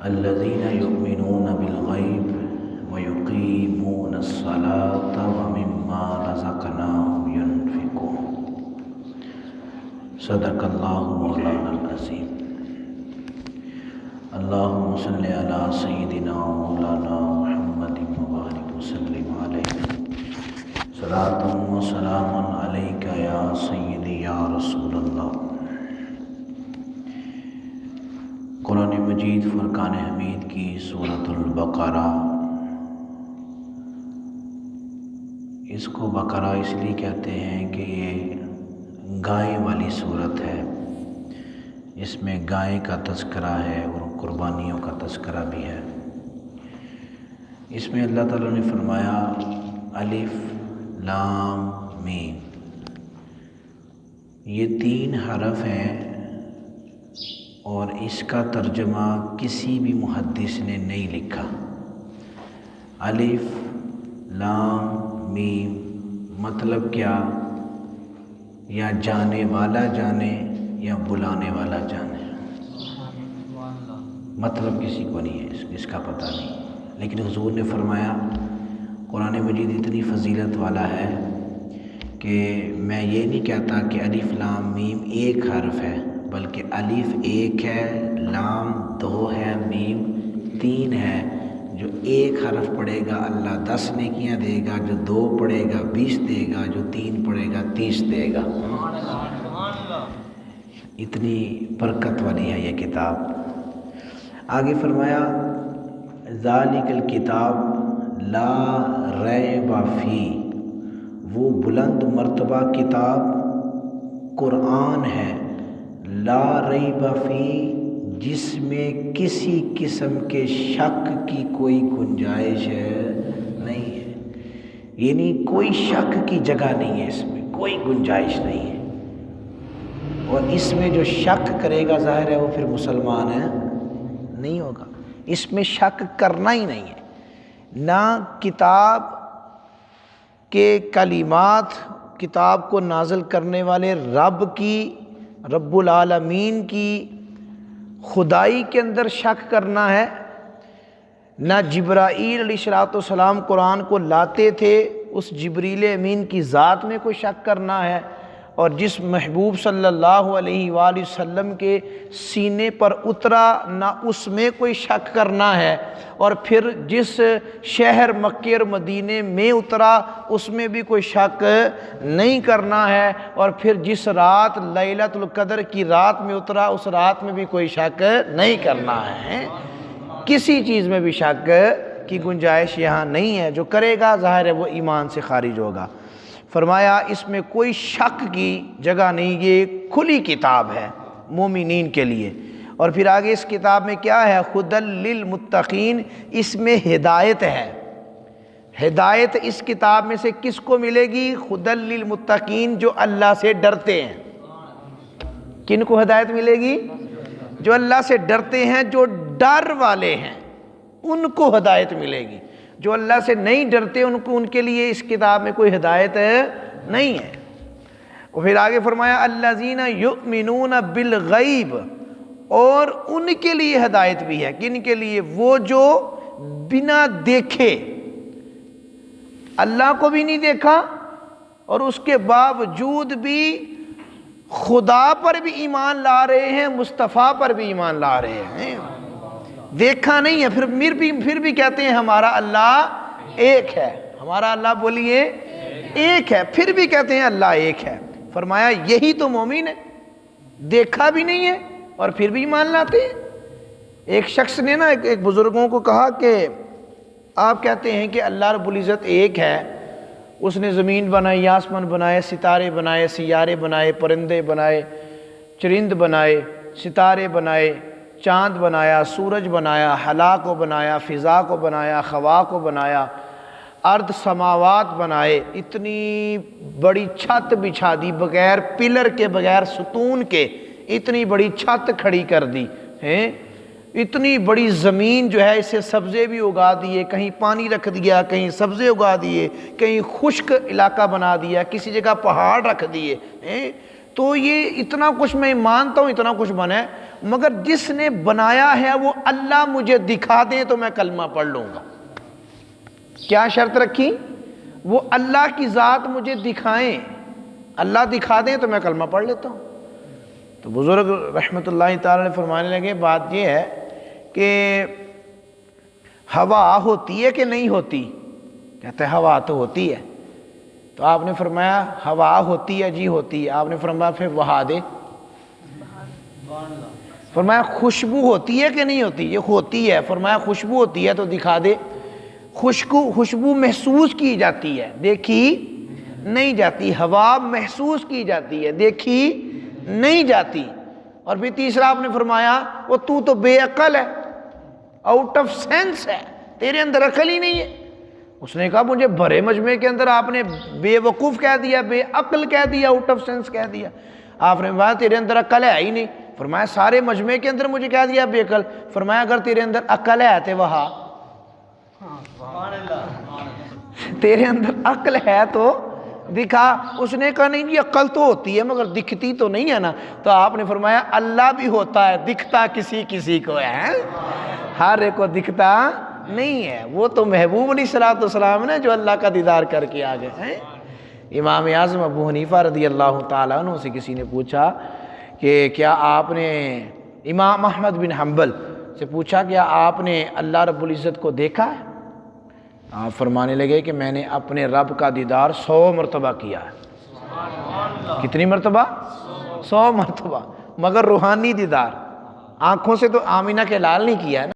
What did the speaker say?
الذين يؤمنون بالغيب ويقيمون الصلاة ومما رزقناهم ينفقون صدق الله مولانا العظيم اللهم صل على سيدنا مولانا محمد وبارك وسلم عليه صلاة وسلام عليك يا سيدي يا رسول الله۔ قرآن مجید فرقان حمید کی سورۃ البقرہ، اس کو بقرہ اس لیے کہتے ہیں کہ یہ گائے والی صورت ہے، اس میں گائے کا تذکرہ ہے اور قربانیوں کا تذکرہ بھی ہے۔ اس میں اللہ تعالیٰ نے فرمایا الف لام میم، یہ 3 حرف ہیں اور اس کا ترجمہ کسی بھی محدث نے نہیں لکھا۔ الف لام میم مطلب کیا؟ یا جانے والا جانے یا بلانے والا جانے، مطلب کسی کو نہیں ہے، اس کا پتہ نہیں، لیکن حضور نے فرمایا قرآن مجید اتنی فضیلت والا ہے کہ میں یہ نہیں کہتا کہ الف لام میم ایک حرف ہے، بلکہ الف 1 ہے، لام 2 ہے، میم 3 ہے۔ جو 1 حرف پڑھے گا اللہ 10 نیکیاں دے گا، جو 2 پڑھے گا 20 دے گا، جو 3 پڑھے گا 30 دے گا۔ اتنی برکت والی ہے یہ کتاب۔ آگے فرمایا ذالک الکتاب لا ریب فیہ، وہ بلند مرتبہ کتاب قرآن ہے، لا ریب فیہ، جس میں کسی قسم کے شک کی کوئی گنجائش نہیں ہے، یعنی کوئی شک کی جگہ نہیں ہے، اس میں کوئی گنجائش نہیں ہے۔ اور اس میں جو شک کرے گا ظاہر ہے وہ پھر مسلمان نہیں ہوگا۔ اس میں شک کرنا ہی نہیں ہے، نہ کتاب کے کلمات، کتاب کو نازل کرنے والے رب کی، رب العالمین کی خدائی کے اندر شک کرنا ہے، نہ جبرائیل علیہ السلام قرآن کو لاتے تھے اس جبریل امین کی ذات میں کوئی شک کرنا ہے، اور جس محبوب صلی اللہ علیہ وآلہ وسلم کے سینے پر اترا نہ اس میں کوئی شک کرنا ہے، اور پھر جس شہر مکہ اور مدینے میں اترا اس میں بھی کوئی شک نہیں کرنا ہے، اور پھر جس رات لیلۃ القدر کی رات میں اترا اس رات میں بھی کوئی شک نہیں کرنا ہے۔ کسی چیز میں بھی شک کی گنجائش یہاں نہیں ہے، جو کرے گا ظاہر ہے وہ ایمان سے خارج ہوگا۔ فرمایا اس میں کوئی شک کی جگہ نہیں، یہ کھلی کتاب ہے مومنین کے لیے۔ اور پھر آگے اس کتاب میں کیا ہے؟ ھدی للمتقین، اس میں ہدایت ہے۔ ہدایت اس کتاب میں سے کس کو ملے گی؟ ھدی للمتقین، جو اللہ سے ڈرتے ہیں۔ کن کو ہدایت ملے گی؟ جو اللہ سے ڈرتے ہیں، جو ڈر والے ہیں ان کو ہدایت ملے گی۔ جو اللہ سے نہیں ڈرتے ان کے لیے اس کتاب میں کوئی ہدایت نہیں ہے۔ اور پھر آگے فرمایا الذین یؤمنون بالغیب، اور ان کے لیے ہدایت بھی ہے۔ کن کے لیے؟ وہ جو بنا دیکھے، اللہ کو بھی نہیں دیکھا اور اس کے باوجود بھی خدا پر بھی ایمان لا رہے ہیں، مصطفیٰ پر بھی ایمان لا رہے ہیں۔ دیکھا نہیں ہے پھر بھی کہتے ہیں ہمارا اللہ ایک ہے، ہمارا اللہ بولیے ایک ہے، پھر بھی کہتے ہیں اللہ ایک ہے۔ فرمایا یہی تو مومن ہے، دیکھا بھی نہیں ہے اور پھر بھی ایمان لاتے ہیں۔ ایک شخص نے ایک بزرگوں کو کہا کہ آپ کہتے ہیں کہ اللہ رب العزت ایک ہے، اس نے زمین بنائی، آسمان بنائے، ستارے بنائے، سیارے بنائے، پرندے بنائے، چرند بنائے، ستارے بنائے، چاند بنایا، سورج بنایا، ہلا کو بنایا، فضا کو بنایا، خوا کو بنایا، ارض سماوات بنائے، اتنی بڑی چھت بچھا دی، بغیر پلر کے، بغیر ستون کے اتنی بڑی چھت کھڑی کر دی ہیں، اتنی بڑی زمین جو ہے اسے سبزے بھی اگا دیے، کہیں پانی رکھ دیا، کہیں سبزے اگا دیے، کہیں خشک علاقہ بنا دیا، کسی جگہ پہاڑ رکھ دیے ہیں، تو یہ اتنا کچھ میں مانتا ہوں، اتنا کچھ بنا ہے، مگر جس نے بنایا ہے وہ اللہ مجھے دکھا دیں تو میں کلمہ پڑھ لوں گا۔ کیا شرط رکھی؟ وہ اللہ کی ذات مجھے دکھائیں، اللہ دکھا دیں تو میں کلمہ پڑھ لیتا ہوں۔ تو بزرگ رحمۃ اللہ تعالی نے فرمانے لگے بات یہ ہے کہ ہوا ہوتی ہے کہ نہیں ہوتی؟ کہتے ہیں ہوا تو ہوتی ہے۔ تو آپ نے فرمایا ہوا ہوتی ہے؟ جی ہوتی ہے۔ آپ نے فرمایا پھر بہا دے۔ فرمایا خوشبو ہوتی ہے کہ نہیں ہوتی؟ یہ ہوتی ہے۔ فرمایا خوشبو ہوتی ہے تو دکھا دے۔ خوشبو محسوس کی جاتی ہے، دیکھی نہیں جاتی۔ ہوا محسوس کی جاتی ہے، دیکھی نہیں جاتی۔ اور پھر تیسرا آپ نے فرمایا وہ تو بے عقل ہے، آؤٹ آف سینس ہے، تیرے اندر عقل ہی نہیں ہے۔ اس نے کہا مجھے بھرے مجمع کے اندر آپ نے بے وقوف کہہ دیا، بے عقل کہہ دیا، آؤٹ آف سینس کہہ دیا۔ آپ نے فرمایا تیرے اندر عقل ہے ہی نہیں۔ فرمایا سارے مجمع کے اندر مجھے کہہ دیا بے عقل۔ فرمایا اگر تیرے اندر عقل ہے تو وہاں تیرے اندر عقل ہے تو دکھا۔ اس نے کہا نہیں جی عقل تو ہوتی ہے مگر دکھتی تو نہیں ہے نا۔ تو آپ نے فرمایا اللہ بھی ہوتا ہے، دکھتا کسی کسی کو ہے، ہر ایک کو دکھتا نہیں ہے۔ وہ تو محبوب علیہ الصلوۃ والسلام نے جو اللہ کا دیدار کر کے آگے ہیں۔ امام اعظم ابو حنیفہ رضی اللہ تعالیٰ عنہ سے کسی نے پوچھا کہ کیا آپ نے، امام احمد بن حنبل سے پوچھا کیا آپ نے اللہ رب العزت کو دیکھا ہے؟ آپ فرمانے لگے کہ میں نے اپنے رب کا دیدار 100 مرتبہ کیا ہے۔ کتنی مرتبہ؟ 100 مرتبہ، مگر روحانی دیدار، آنکھوں سے تو آمینہ کے لال نہیں کیا ہے نا۔